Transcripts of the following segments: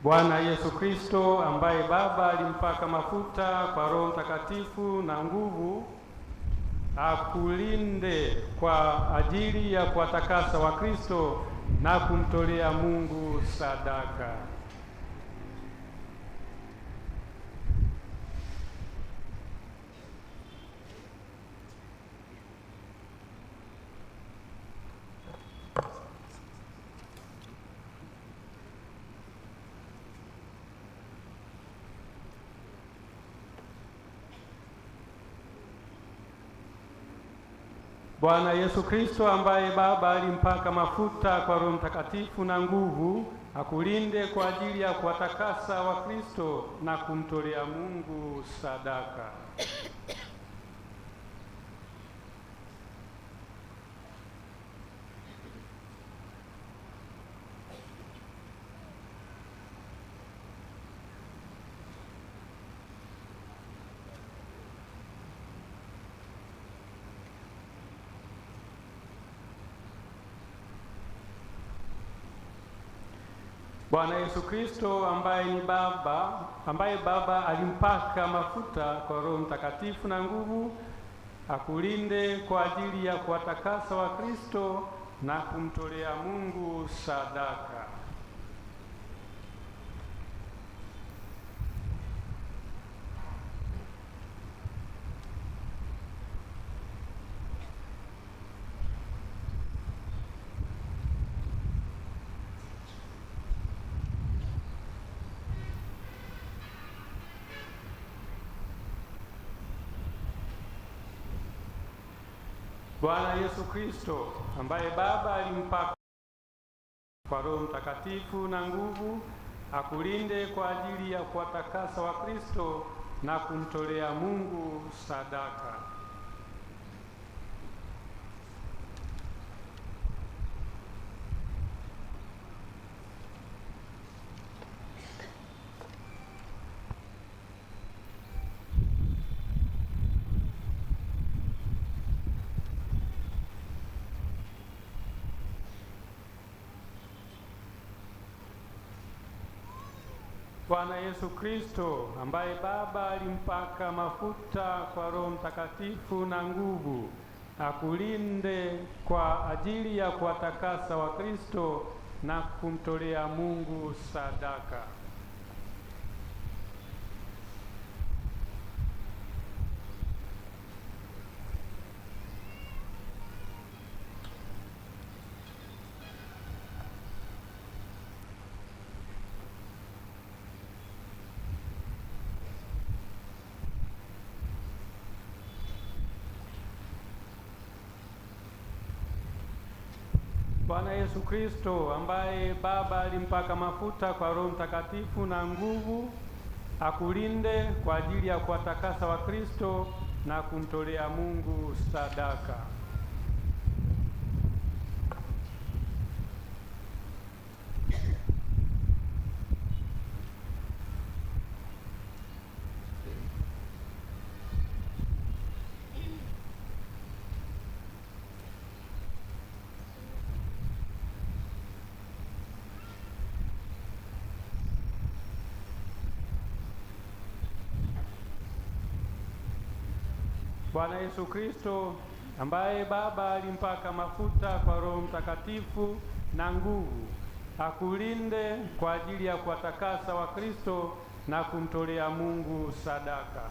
Bwana Yesu Kristo ambaye Baba alimpaka mafuta kwa Roho Mtakatifu na nguvu, akulinde kwa ajili ya kuwatakasa Wakristo na kumtolea Mungu sadaka. Bwana Yesu Kristo ambaye Baba alimpaka mafuta kwa Roho Mtakatifu na nguvu, akulinde kwa ajili ya kuwatakasa Wakristo na kumtolea Mungu sadaka. Bwana Yesu Kristo ambaye Baba alimpaka mafuta kwa Roho Mtakatifu na nguvu, akulinde kwa ajili ya kuwatakasa Wakristo na kumtolea Mungu sadaka. Bwana Yesu Kristo ambaye Baba alimpaka kwa Roho Mtakatifu na nguvu, akulinde kwa ajili ya kuwatakasa Wakristo na kumtolea Mungu sadaka. Bwana Yesu Kristo ambaye Baba alimpaka mafuta kwa Roho Mtakatifu na nguvu, akulinde kwa ajili ya kuwatakasa Wakristo na kumtolea Mungu sadaka. Bwana Yesu Kristo ambaye Baba alimpaka mafuta kwa Roho Mtakatifu na nguvu, akulinde kwa ajili ya kuwatakasa Wakristo na kumtolea Mungu sadaka. Bwana Yesu Kristo ambaye Baba alimpaka mafuta kwa Roho Mtakatifu na nguvu, akulinde kwa ajili ya kuwatakasa Wakristo na kumtolea Mungu sadaka.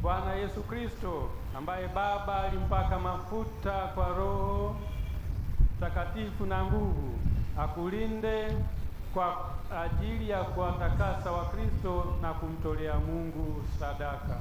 Bwana Yesu Kristo ambaye Baba alimpaka mafuta kwa Roho Mtakatifu na nguvu, akulinde kwa ajili ya kuwatakasa Wakristo na kumtolea Mungu sadaka.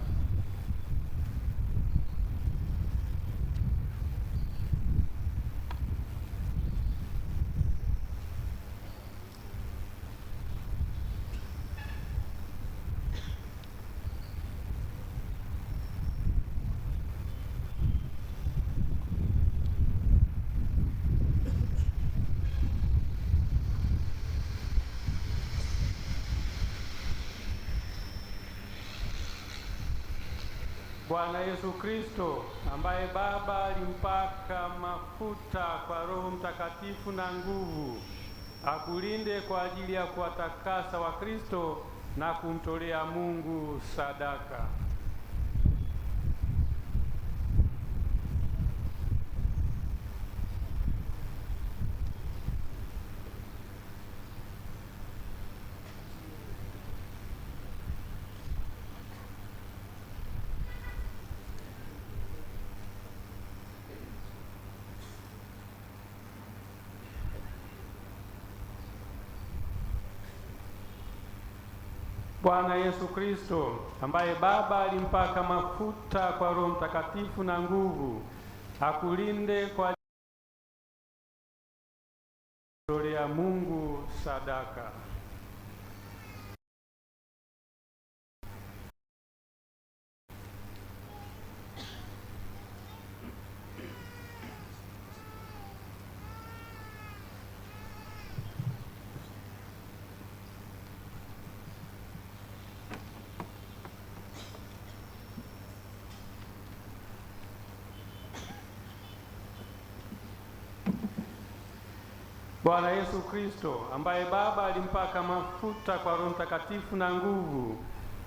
Bwana Yesu Kristo ambaye Baba alimpaka mafuta kwa Roho Mtakatifu na nguvu, akulinde kwa ajili ya kuwatakasa Wakristo na kumtolea Mungu sadaka. Bwana Yesu Kristo ambaye Baba alimpaka mafuta kwa Roho Mtakatifu na nguvu, akulinde kwa ajili ya Mungu sadaka. Bwana Yesu Kristo ambaye Baba alimpaka mafuta kwa Roho Mtakatifu na nguvu,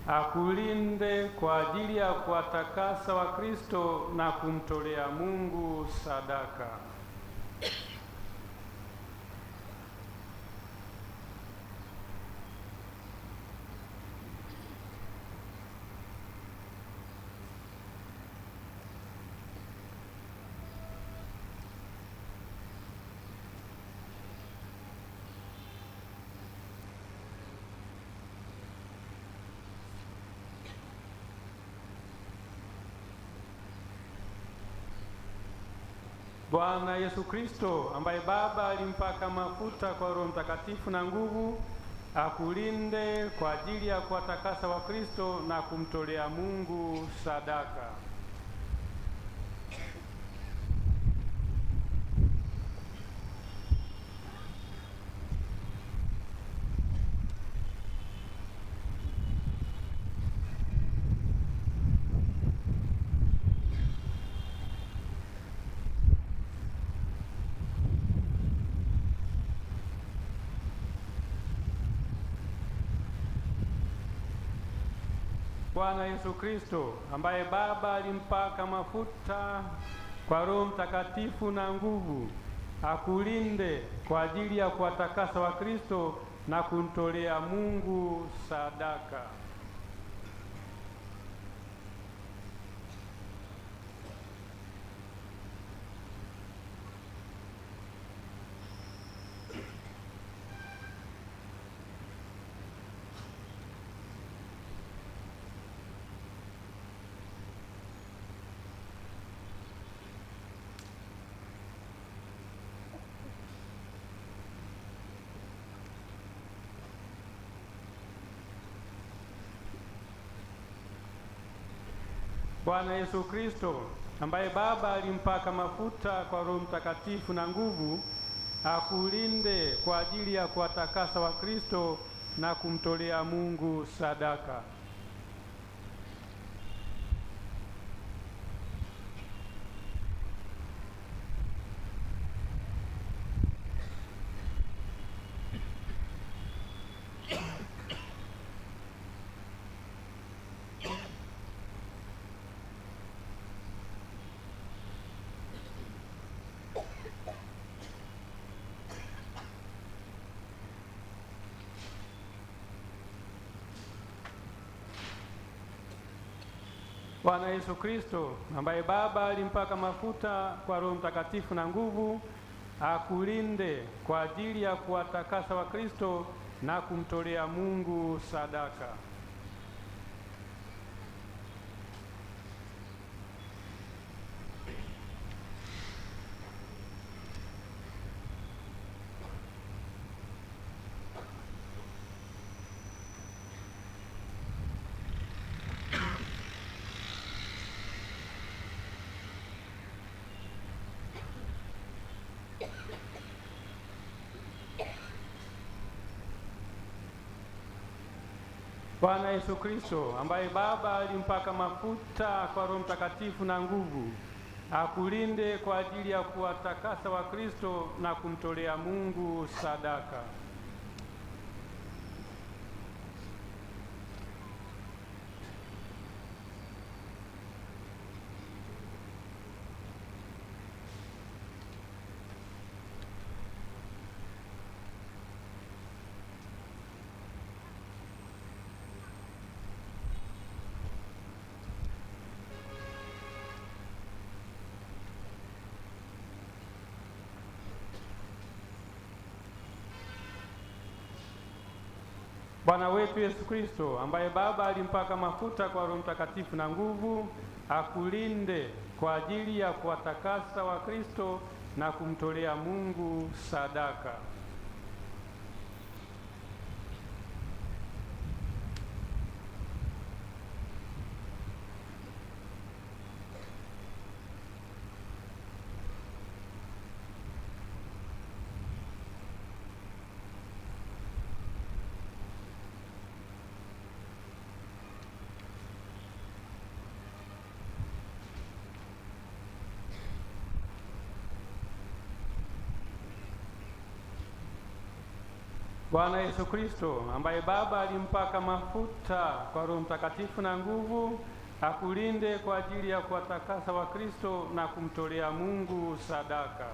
akulinde kwa ajili ya kuwatakasa Wakristo na kumtolea Mungu sadaka. Bwana Yesu Kristo ambaye Baba alimpaka mafuta kwa Roho Mtakatifu na nguvu, akulinde kwa ajili ya kuwatakasa Wakristo na kumtolea Mungu sadaka. Bwana Yesu Kristo ambaye Baba alimpaka mafuta kwa Roho Mtakatifu na nguvu, akulinde kwa ajili ya kuwatakasa Wakristo na kumtolea Mungu sadaka. Bwana Yesu Kristo ambaye Baba alimpaka mafuta kwa Roho Mtakatifu na nguvu, akulinde kwa ajili ya kuwatakasa Wakristo na kumtolea Mungu sadaka. Bwana Yesu Kristo ambaye Baba alimpaka mafuta kwa Roho Mtakatifu na nguvu, akulinde kwa ajili ya kuwatakasa Wakristo na kumtolea Mungu sadaka. Bwana Yesu Kristo, ambaye Baba alimpaka mafuta kwa Roho Mtakatifu na nguvu, akulinde kwa ajili ya kuwatakasa Wakristo na kumtolea Mungu sadaka. Bwana wetu Yesu Kristo, ambaye Baba alimpaka mafuta kwa Roho Mtakatifu na nguvu, akulinde kwa ajili ya kuwatakasa Wakristo na kumtolea Mungu sadaka. Bwana Yesu Kristo, ambaye Baba alimpaka mafuta kwa Roho Mtakatifu na nguvu, akulinde kwa ajili ya kuwatakasa Wakristo na kumtolea Mungu sadaka.